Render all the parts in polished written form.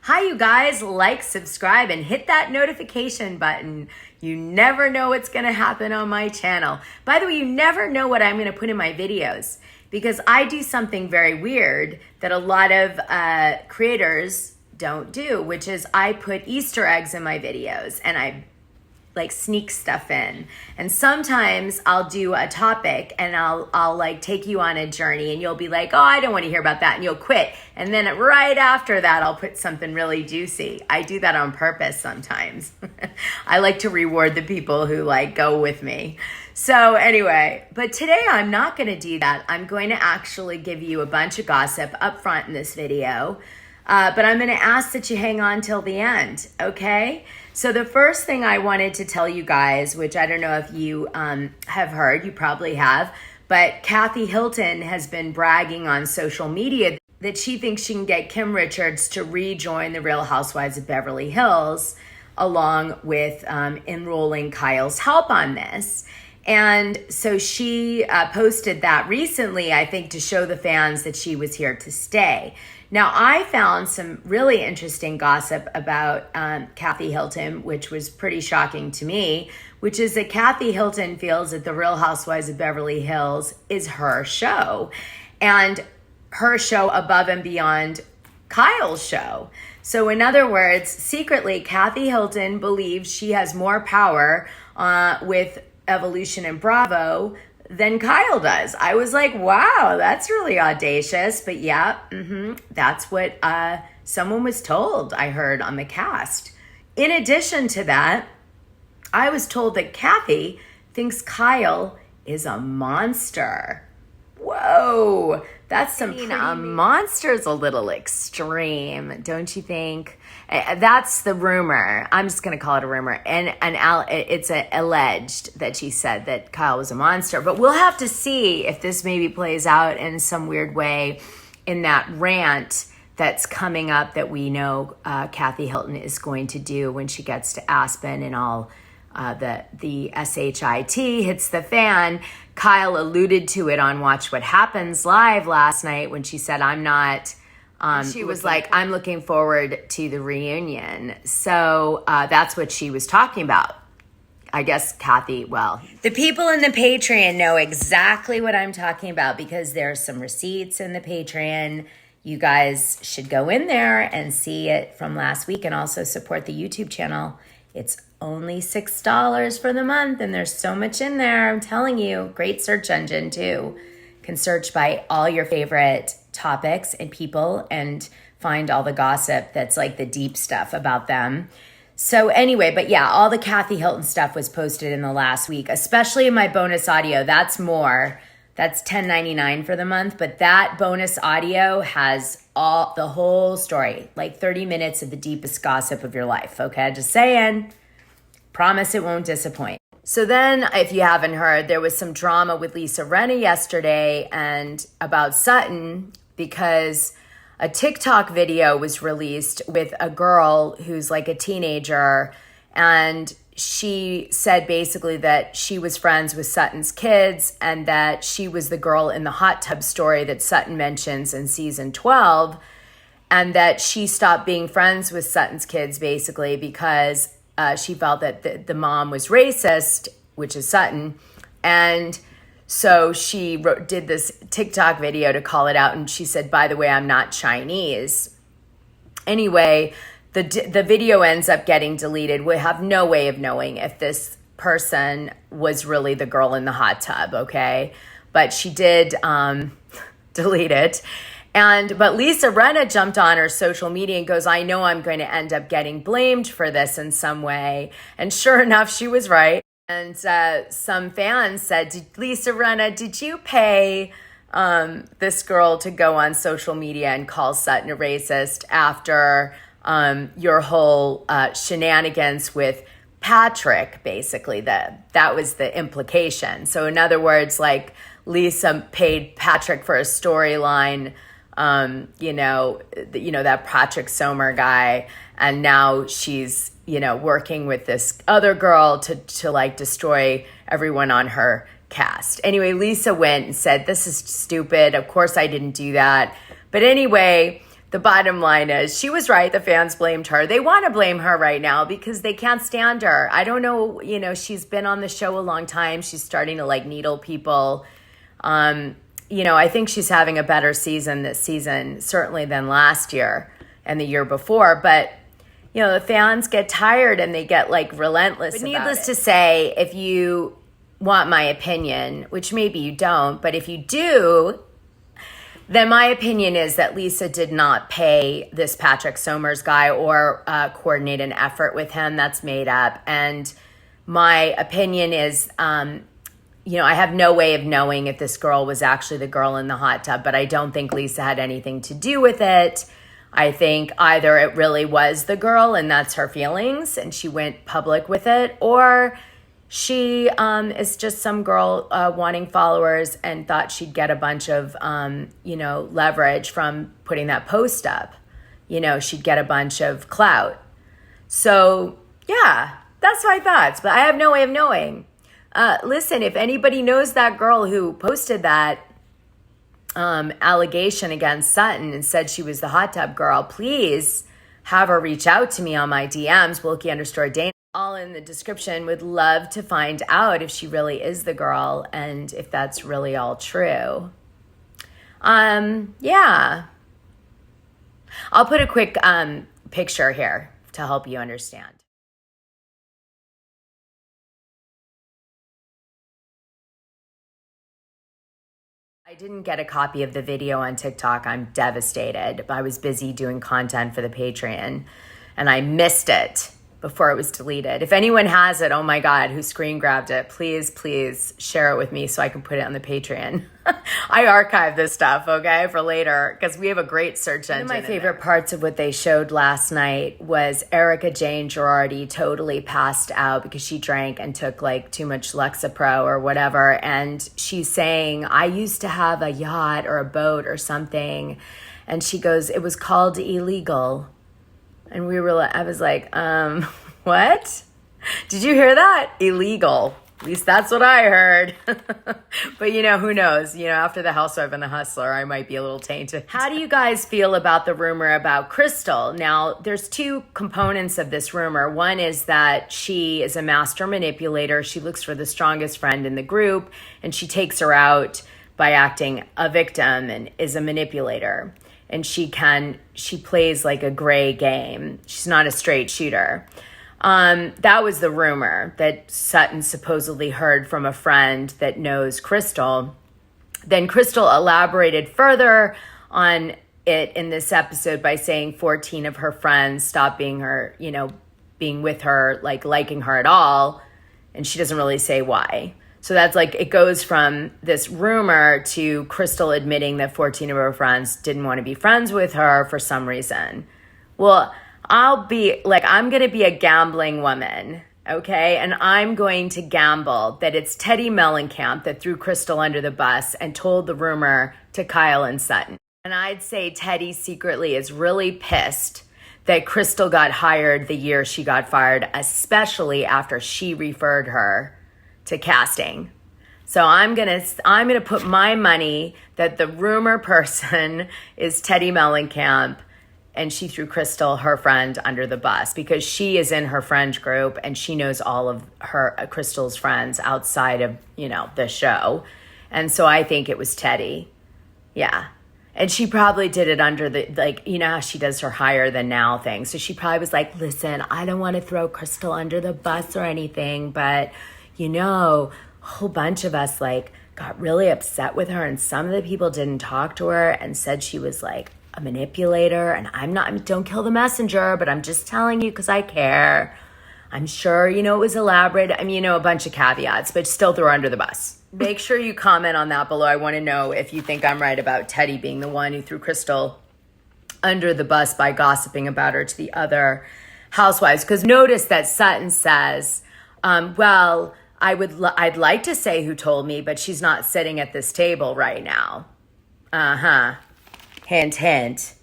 Hi, you guys. Like, subscribe, and hit that notification button. You never know what's going to happen on my channel. By the way, you never know what I'm going to put in my videos because I do something very weird that a lot of creators don't do, which is I put Easter eggs in my videos and I like sneak stuff in. And sometimes I'll do a topic and I'll like take you on a journey and you'll be like, oh, I don't want to hear about that. And you'll quit. And then right after that, I'll put something really juicy. I do that on purpose sometimes. I like to reward the people who like go with me. So anyway, but today I'm not going to do that. I'm going to actually give you a bunch of gossip up front in this video. But I'm going to ask that you hang on till the end, okay? So the first thing I wanted to tell you guys, which I don't know if you have heard, you probably have, but Kathy Hilton has been bragging on social media that she thinks she can get Kim Richards to rejoin the Real Housewives of Beverly Hills, along with enrolling Kyle's help on this. And so she posted that recently, I think, to show the fans that she was here to stay. Now, I found some really interesting gossip about Kathy Hilton, which was pretty shocking to me, which is that Kathy Hilton feels that The Real Housewives of Beverly Hills is her show, and her show above and beyond Kyle's show. So in other words, secretly, Kathy Hilton believes she has more power with Evolution and Bravo than Kyle does. I was like, wow, that's really audacious. But yeah, that's what someone was told, I heard on the cast. In addition to that, I was told that Kathy thinks Kyle is a monster. Whoa, that's some a monster is a little extreme, don't you think? That's the rumor. I'm just going to call it a rumor. And it's alleged that she said that Kyle was a monster. But we'll have to see if this maybe plays out in some weird way in that rant that's coming up that we know Kathy Hilton is going to do when she gets to Aspen and all the SHIT hits the fan. Kyle alluded to it on Watch What Happens Live last night when she said, I'm not... she was like, I'm looking forward to the reunion. So that's what she was talking about. I guess Kathy, well, the people in the Patreon know exactly what I'm talking about because there's some receipts in the Patreon. You guys should go in there and see it from last week and also support the YouTube channel. It's only $6 for the month and there's so much in there. I'm telling you, great search engine too. Can search by all your favorite topics and people and find all the gossip that's like the deep stuff about them. So anyway, but yeah, all the Kathy Hilton stuff was posted in the last week, especially in my bonus audio. That's more. That's $10.99 for the month, but that bonus audio has the whole story, like 30 minutes of the deepest gossip of your life. Okay, just saying. Promise it won't disappoint. So then, if you haven't heard, there was some drama with Lisa Rinna yesterday and about Sutton because a TikTok video was released with a girl who's like a teenager, and she said basically that she was friends with Sutton's kids and that she was the girl in the hot tub story that Sutton mentions in season 12, and that she stopped being friends with Sutton's kids basically because she felt that the mom was racist, which is Sutton. And so she did this TikTok video to call it out. And she said, by the way, I'm not Chinese. Anyway, the video ends up getting deleted. We have no way of knowing if this person was really the girl in the hot tub, okay? But she did delete it. But Lisa Rinna jumped on her social media and goes, I know I'm going to end up getting blamed for this in some way. And sure enough, she was right. And some fans said, Lisa Rinna, did you pay this girl to go on social media and call Sutton a racist after your whole shenanigans with Patrick, basically? That was the implication. So in other words, like Lisa paid Patrick for a storyline, that Patrick Sommer guy, and now she's, working with this other girl to like destroy everyone on her cast. Anyway, Lisa went and said, this is stupid. Of course I didn't do that. But anyway, the bottom line is she was right. The fans blamed her. They want to blame her right now because they can't stand her. I don't know. You know, she's been on the show a long time. She's starting to like needle people. You know, I think she's having a better season this season, certainly than last year and the year before. But, you know, the fans get tired and they get like relentless. But needless to say, if you want my opinion, which maybe you don't, but if you do, then my opinion is that Lisa did not pay this Patrick Somers guy or coordinate an effort with him. That's made up. And my opinion is, you know, I have no way of knowing if this girl was actually the girl in the hot tub, but I don't think Lisa had anything to do with it. I think either it really was the girl and that's her feelings and she went public with it, or she is just some girl wanting followers and thought she'd get a bunch of, you know, leverage from putting that post up. You know, she'd get a bunch of clout. So, yeah, that's my thoughts, but I have no way of knowing. Listen, if anybody knows that girl who posted that allegation against Sutton and said she was the hot tub girl, please have her reach out to me on my DMs, Wilkie_Dana. All in the description. Would love to find out if she really is the girl and if that's really all true. Yeah. I'll put a quick picture here to help you understand. I didn't get a copy of the video on TikTok. I'm devastated. I was busy doing content for the Patreon and I missed it before it was deleted. If anyone has it, oh my God, who screen grabbed it, please share it with me so I can put it on the Patreon. I archive this stuff, okay, for later, because we have a great search engine. One of my favorite parts of what they showed last night was Erika Jane Girardi totally passed out because she drank and took like too much Lexapro or whatever. And she's saying, I used to have a yacht or a boat or something. And she goes, it was called illegal. And I was like, what? Did you hear that? Illegal. At least that's what I heard. But, you know, who knows? You know, after The Housewife and The Hustler, I might be a little tainted. How do you guys feel about the rumor about Crystal? Now, there's two components of this rumor. One is that she is a master manipulator. She looks for the strongest friend in the group, and she takes her out by acting a victim and is a manipulator. And she plays like a gray game. She's not a straight shooter. That was the rumor that Sutton supposedly heard from a friend that knows Crystal. Then Crystal elaborated further on it in this episode by saying 14 of her friends stopped being with her, like liking her at all. And she doesn't really say why. So that's like, it goes from this rumor to Crystal admitting that 14 of her friends didn't want to be friends with her for some reason. Well, I'm going to be a gambling woman, okay? And I'm going to gamble that it's Teddi Mellencamp that threw Crystal under the bus and told the rumor to Kyle and Sutton. And I'd say Teddi secretly is really pissed that Crystal got hired the year she got fired, especially after she referred her to casting. So I'm gonna put my money that the rumor person is Teddi Mellencamp and she threw Crystal, her friend, under the bus because she is in her friend group and she knows all of her Crystal's friends outside of, you know, the show. And so I think it was Teddi. Yeah. And she probably did it under the, like, you know how she does her higher than now thing. So she probably was like, listen, I don't want to throw Crystal under the bus or anything, but you know, a whole bunch of us like got really upset with her and some of the people didn't talk to her and said she was like a manipulator and don't kill the messenger, but I'm just telling you because I care. I'm sure, you know, it was elaborate. I mean, you know, a bunch of caveats, but still throw her under the bus. Make sure you comment on that below. I want to know if you think I'm right about Teddi being the one who threw Crystal under the bus by gossiping about her to the other housewives. Because notice that Sutton says, well, I'd like to say who told me, but she's not sitting at this table right now. Hint, hint.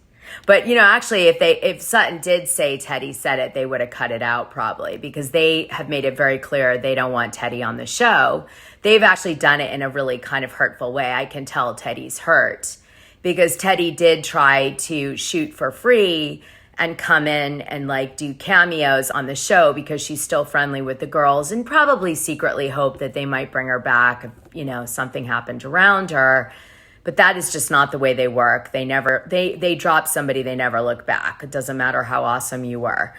But, you know, actually, if Sutton did say Teddi said it, they would have cut it out probably because they have made it very clear they don't want Teddi on the show. They've actually done it in a really kind of hurtful way. I can tell Teddi's hurt because Teddy did try to shoot for free and come in and like do cameos on the show because she's still friendly with the girls and probably secretly hope that they might bring her back if, you know, something happened around her. But that is just not the way they work. They drop somebody, they never look back. It doesn't matter how awesome you were,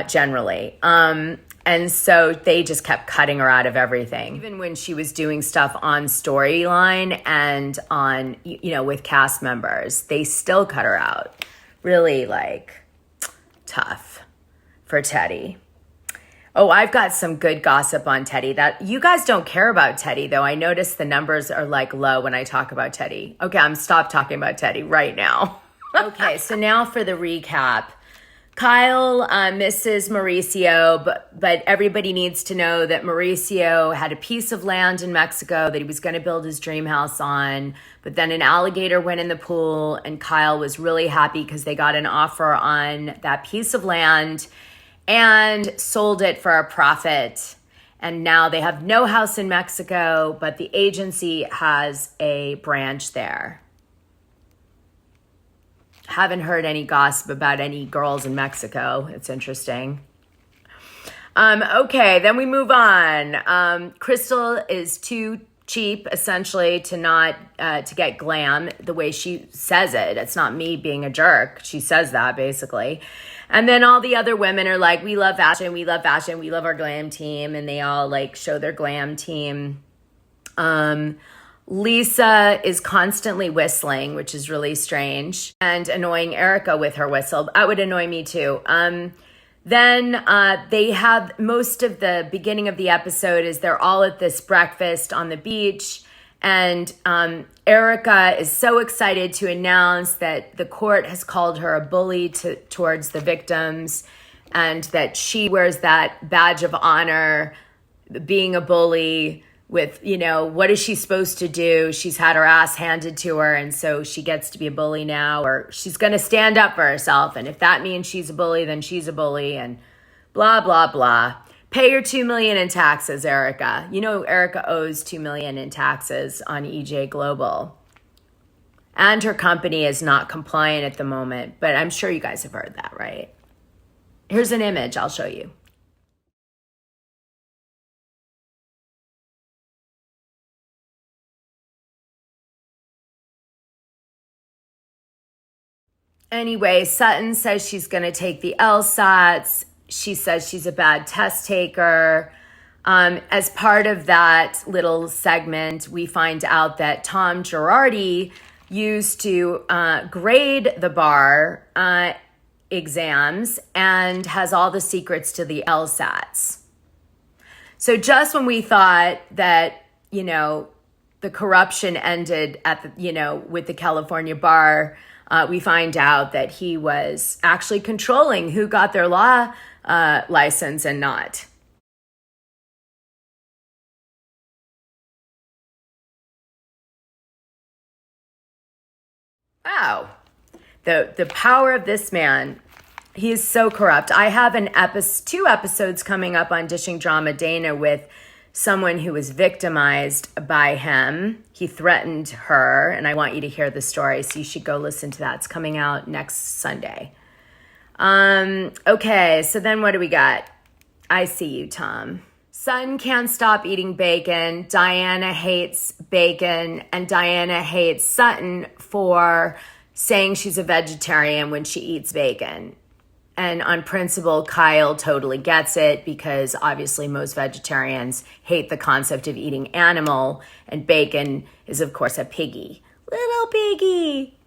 generally. And so they just kept cutting her out of everything. Even when she was doing stuff on Storyline and on, you know, with cast members, they still cut her out. Really, like, tough for Teddy. Oh, I've got some good gossip on Teddy. That you guys don't care about Teddy, though. I noticed the numbers are like low when I talk about Teddy. Okay, I'm stop talking about Teddy right now. Okay, so now for the recap. Kyle misses Mauricio, but everybody needs to know that Mauricio had a piece of land in Mexico that he was going to build his dream house on, but then an alligator went in the pool, and Kyle was really happy because they got an offer on that piece of land and sold it for a profit. And now they have no house in Mexico, but the agency has a branch there. Haven't heard any gossip about any girls in Mexico. It's interesting. Okay, then we move on. Crystal is too cheap, essentially, to get glam the way she says it. It's not me being a jerk. She says that, basically. And then all the other women are like, we love fashion, we love fashion, we love our glam team. And they all, like, show their glam team. Lisa is constantly whistling, which is really strange, and annoying Erika with her whistle. That would annoy me too. Then they have most of the beginning of the episode is they're all at this breakfast on the beach, and Erika is so excited to announce that the court has called her a bully towards the victims, and that she wears that badge of honor, being a bully. With, you know, what is she supposed to do? She's had her ass handed to her, and so she gets to be a bully now, or she's going to stand up for herself. And if that means she's a bully, then she's a bully, and blah, blah, blah. Pay your $2 million in taxes, Erika. You know, Erika owes $2 million in taxes on EJ Global. And her company is not compliant at the moment, but I'm sure you guys have heard that, right? Here's an image I'll show you. Anyway, Sutton says she's going to take the LSATs. She says she's a bad test taker. As part of that little segment, we find out that Tom Girardi used to grade the bar exams and has all the secrets to the LSATs. So just when we thought that, you know, the corruption ended at the, you know, with the California bar, we find out that he was actually controlling who got their law license and not. Wow. The power of this man. He is so corrupt. I have two episodes coming up on Dishing Drama Dana with someone who was victimized by him. He threatened her, and I want you to hear the story, so you should go listen to that. It's coming out next Sunday. Okay, so then what do we got? I see you, Tom. Sutton can't stop eating bacon. Diana hates bacon, and Diana hates Sutton for saying she's a vegetarian when she eats bacon. And on principle, Kyle totally gets it because obviously most vegetarians hate the concept of eating animal, and bacon is, of course, a piggy. Little piggy.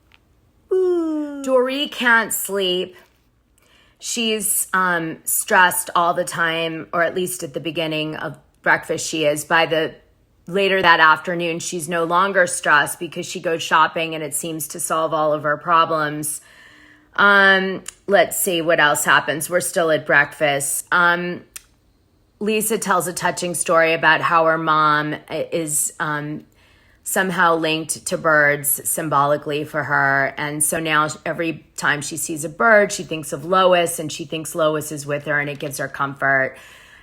Ooh. Dory can't sleep. She's stressed all the time, or at least at the beginning of breakfast she is. By the later that afternoon, she's no longer stressed because she goes shopping and it seems to solve all of her problems. Let's see what else happens. We're still at breakfast. Lisa tells a touching story about how her mom is somehow linked to birds symbolically for her. And so now every time she sees a bird, she thinks of Lois, and she thinks Lois is with her, and it gives her comfort.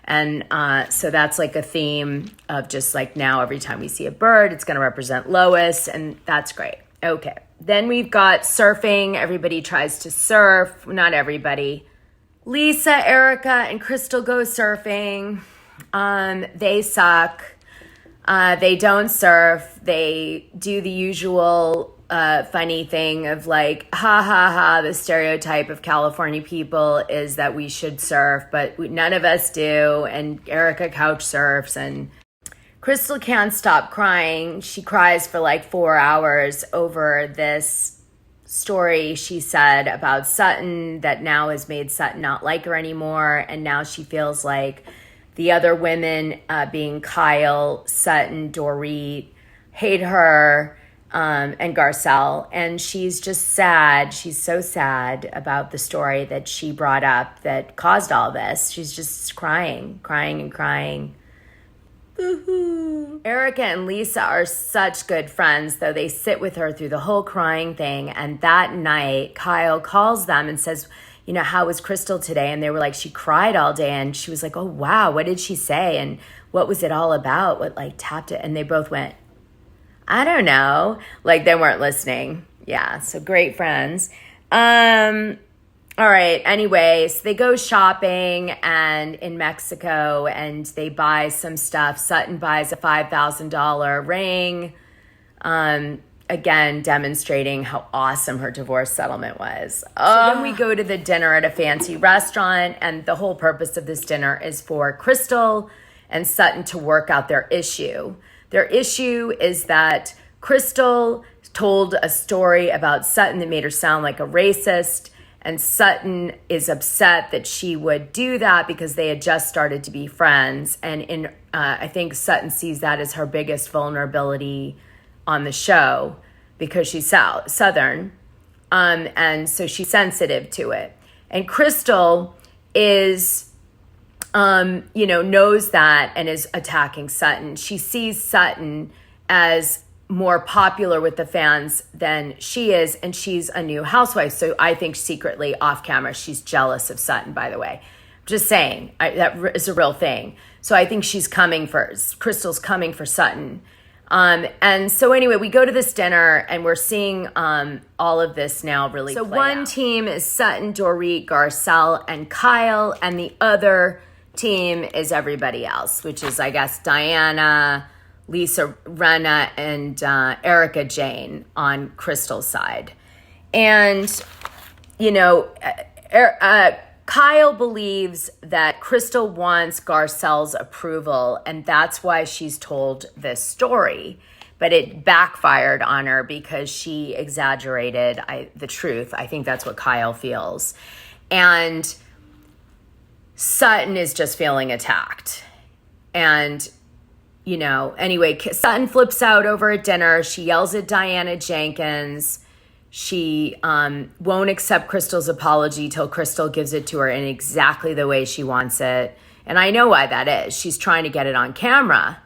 And so that's like a theme of just like now every time we see a bird, it's going to represent Lois, and that's great. Okay. Then we've got surfing. Everybody tries to surf. Not everybody. Lisa, Erika, and Crystal go surfing. They suck. They don't surf. They do the usual funny thing of like, ha ha ha, the stereotype of California people is that we should surf, but none of us do. And Erika couch surfs, and Crystal can't stop crying. She cries for like 4 hours over this story she said about Sutton that now has made Sutton not like her anymore. And now she feels like the other women, being Kyle, Sutton, Dorit, hate her, and Garcelle. And she's just sad. She's so sad about the story that she brought up that caused all this. She's just crying. Boo-hoo. Erika and Lisa are such good friends, though. They sit with her through the whole crying thing. And that night, Kyle calls them and says, you know, how was Crystal today? And they were like, she cried all day. And she was like, oh, wow, what did she say? And what was it all about? What like tapped it? And they both went, I don't know. Like they weren't listening. Yeah, so great friends. All right, anyway, so they go shopping and in Mexico and they buy some stuff. Sutton buys a $5,000 ring, again, demonstrating how awesome her divorce settlement was. So then we go to the dinner at a fancy restaurant, and the whole purpose of this dinner is for Crystal and Sutton to work out their issue. Their issue is that Crystal told a story about Sutton that made her sound like a racist. And Sutton is upset that she would do that because they had just started to be friends. And I think Sutton sees that as her biggest vulnerability on the show because she's Southern. And so she's sensitive to it. And Crystal is, knows that and is attacking Sutton. She sees Sutton as more popular with the fans than she is, and she's a new housewife. So I think secretly off camera, she's jealous of Sutton, by the way. Just saying, that is a real thing. So I think Crystal's coming for Sutton. And so anyway, we go to this dinner and we're seeing all of this now really play one out. Team is Sutton, Dorit, Garcelle, and Kyle, and the other team is everybody else, which is, I guess, Diana, Lisa Rinna, and Erika Jayne on Crystal's side. And, Kyle believes that Crystal wants Garcelle's approval, and that's why she's told this story. But it backfired on her because she exaggerated the truth. I think that's what Kyle feels. And Sutton is just feeling attacked. And anyway, Sutton flips out over at dinner. She yells at Diana Jenkins. She won't accept Crystal's apology till Crystal gives it to her in exactly the way she wants it. And I know why that is. She's trying to get it on camera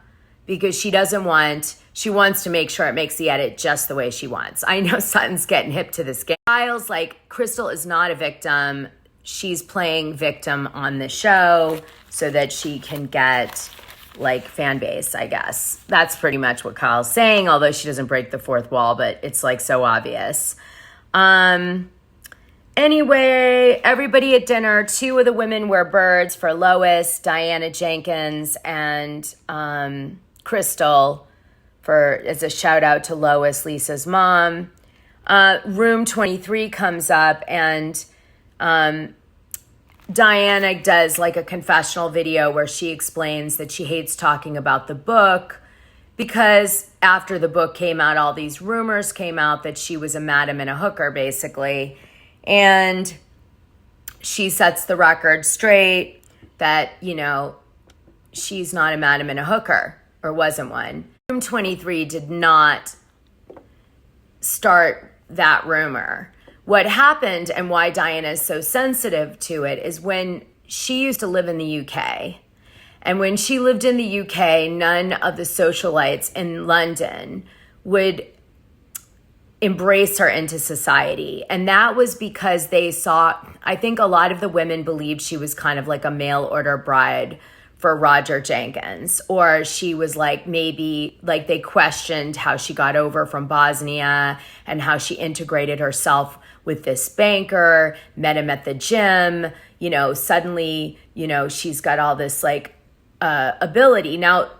because she wants to make sure it makes the edit just the way she wants. I know Sutton's getting hip to this game. Kyle's like, Crystal is not a victim. She's playing victim on the show so that she can get like fan base, I guess. That's pretty much what Kyle's saying, although she doesn't break the fourth wall, but it's like so obvious. Anyway, everybody at dinner, 2 of the women wear birds for Lois, Diana Jenkins, and Crystal as a shout out to Lois, Lisa's mom. Room 23 comes up and Diana does like a confessional video where she explains that she hates talking about the book because after the book came out, all these rumors came out that she was a madam and a hooker, basically. And she sets the record straight that, she's not a madam and a hooker, or wasn't one. Room 23 did not start that rumor. What happened and why Diana is so sensitive to it is when she used to live in the UK. And when she lived in the UK, none of the socialites in London would embrace her into society. And that was because I think a lot of the women believed she was kind of like a mail order bride for Roger Jenkins, or she was like, maybe like they questioned how she got over from Bosnia and how she integrated herself with this banker, met him at the gym, suddenly, she's got all this like ability. Now,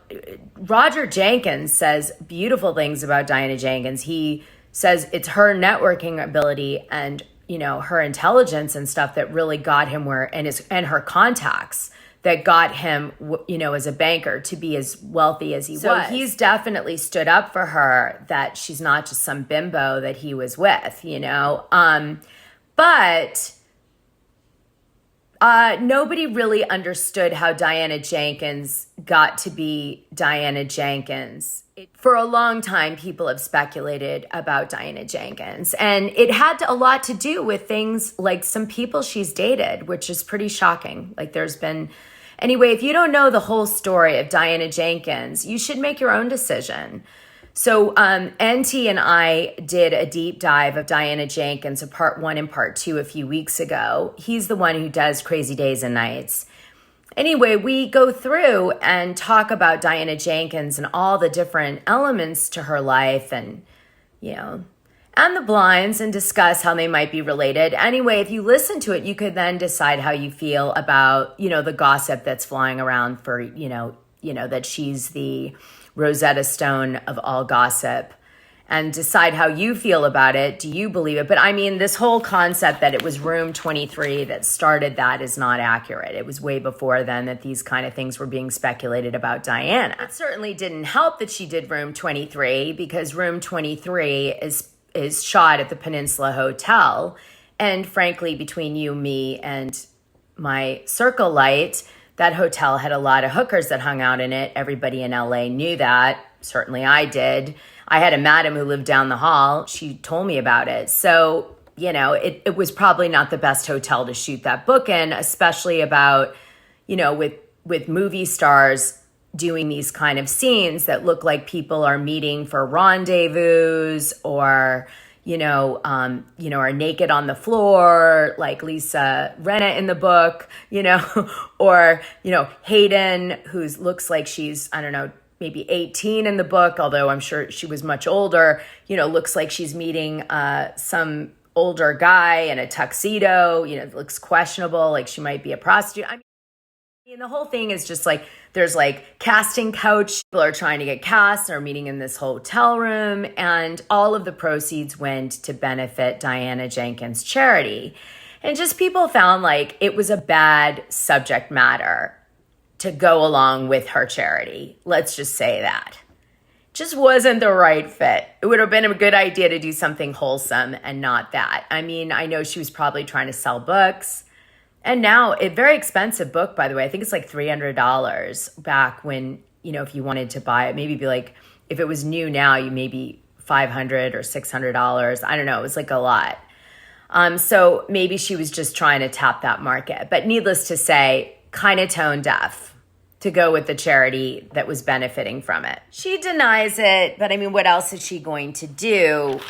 Roger Jenkins says beautiful things about Diana Jenkins. He says it's her networking ability and, her intelligence and stuff that really got him and her contacts that got him, as a banker to be as wealthy as he was. So he's definitely stood up for her, that she's not just some bimbo that he was with, but nobody really understood how Diana Jenkins got to be Diana Jenkins. For a long time, people have speculated about Diana Jenkins, and it had a lot to do with things like some people she's dated, which is pretty shocking. Like anyway, if you don't know the whole story of Diana Jenkins, you should make your own decision. So NT and I did a deep dive of Diana Jenkins, a part 1 and part 2 a few weeks ago. He's the one who does Crazy Days and Nights. Anyway, we go through and talk about Diana Jenkins and all the different elements to her life and, and the blinds, and discuss how they might be related. Anyway, if you listen to it, you could then decide how you feel about, the gossip that's flying around for, that she's the Rosetta Stone of all gossip, and decide how you feel about it. Do you believe it? But I mean, this whole concept that it was Room 23 that started that is not accurate. It was way before then that these kind of things were being speculated about Diana. It certainly didn't help that she did Room 23, because Room 23 is shot at the Peninsula Hotel. And frankly, between you, me, and my circle light, that hotel had a lot of hookers that hung out in it. Everybody in LA knew that. Certainly I did. I had a madam who lived down the hall. She told me about it. So, it was probably not the best hotel to shoot that book in, especially about, with movie stars doing these kind of scenes that look like people are meeting for rendezvous, or, are naked on the floor, like Lisa Rinna in the book, or, Hayden, who looks like she's, I don't know, maybe 18 in the book, although I'm sure she was much older, looks like she's meeting some older guy in a tuxedo, looks questionable, like she might be a prostitute. I mean, the whole thing is just like, there's like casting couch. People are trying to get cast. They're meeting in this hotel room, and all of the proceeds went to benefit Diana Jenkins charity. And just people found like it was a bad subject matter to go along with her charity. Let's just say that. Just wasn't the right fit. It would have been a good idea to do something wholesome and not that. I mean, I know she was probably trying to sell books. And now, a very expensive book, by the way. I think it's like $300 back when, if you wanted to buy it, maybe be like, if it was new now, you maybe $500 or $600. I don't know. It was like a lot. So maybe she was just trying to tap that market. But needless to say, kind of tone deaf to go with the charity that was benefiting from it. She denies it, but I mean, what else is she going to do?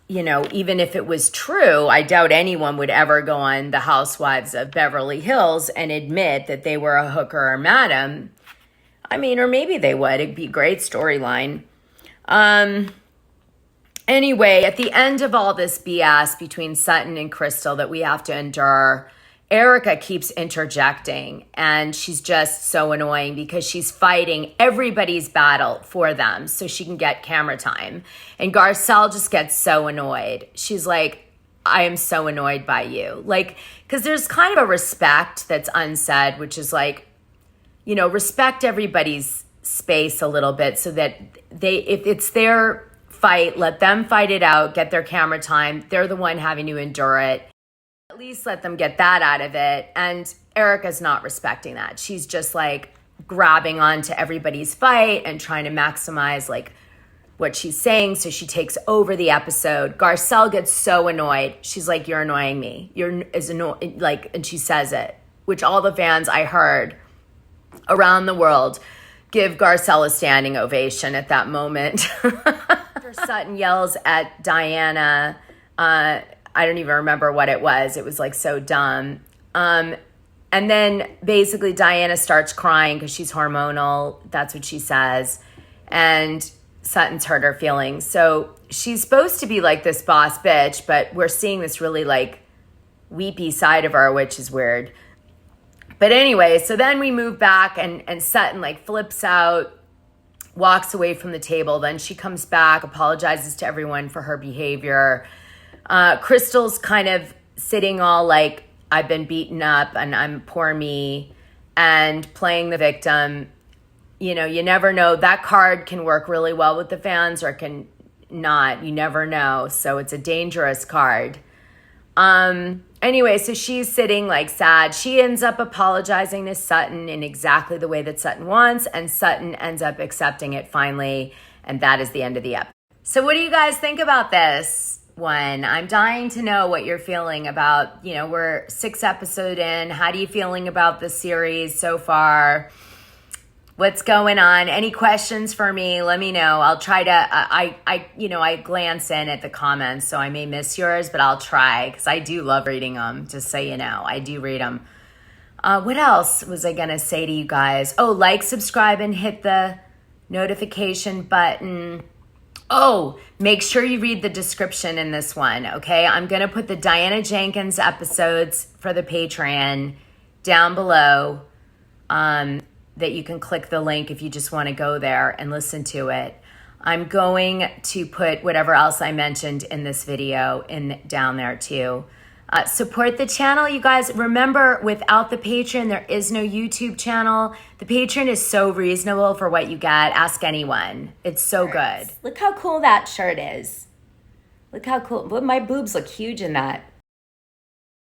Even if it was true, I doubt anyone would ever go on the Housewives of Beverly Hills and admit that they were a hooker or madam. I mean, or maybe they would. It'd be a great storyline. Anyway, at the end of all this BS between Sutton and Crystal that we have to endure, Erika keeps interjecting, and she's just so annoying because she's fighting everybody's battle for them so she can get camera time. And Garcelle just gets so annoyed. She's like, I am so annoyed by you. Like, because there's kind of a respect that's unsaid, which is like, respect everybody's space a little bit so that if it's their fight, let them fight it out, get their camera time. They're the one having to endure it. At least let them get that out of it. And Erika's not respecting that. She's just like grabbing onto everybody's fight and trying to maximize like what she's saying. So she takes over the episode. Garcelle gets so annoyed. She's like, you're annoying me. You're as annoying, like, and she says it, which all the fans I heard around the world give Garcelle a standing ovation at that moment. Sutton yells at Diana, I don't even remember what it was. It was like so dumb. And And then basically Diana starts crying because she's hormonal. That's what she says. And Sutton's hurt her feelings. So she's supposed to be like this boss bitch, but we're seeing this really like weepy side of her, which is weird. But anyway, so then we move back and Sutton like flips out, walks away from the table. Then she comes back, apologizes to everyone for her behavior. Crystal's kind of sitting all like, I've been beaten up and I'm poor me, and playing the victim. You know, you never know. That card can work really well with the fans or it can not. You never know. So it's a dangerous card. Anyway, so she's sitting like sad. She ends up apologizing to Sutton in exactly the way that Sutton wants, and Sutton ends up accepting it finally, and that is the end of the episode. So what do you guys think about this one? I'm dying to know what you're feeling about, you know, we're 6 episodes in. How do you feeling about the series so far? What's going on? Any questions for me? Let me know. I'll try to, I glance in at the comments, so I may miss yours, but I'll try because I do love reading them, just so you know. I do read them. What else was I going to say to you guys? Oh, like, subscribe, and hit the notification button. Oh, make sure you read the description in this one, okay? I'm going to put the Diana Jenkins episodes for the Patreon down below, that you can click the link if you just want to go there and listen to it. I'm going to put whatever else I mentioned in this video down there too. Support the channel, you guys. Remember, without the Patreon, there is no YouTube channel. The Patreon is so reasonable for what you get. Ask anyone. It's so good. Look how cool that shirt is. Look how cool. But my boobs look huge in that.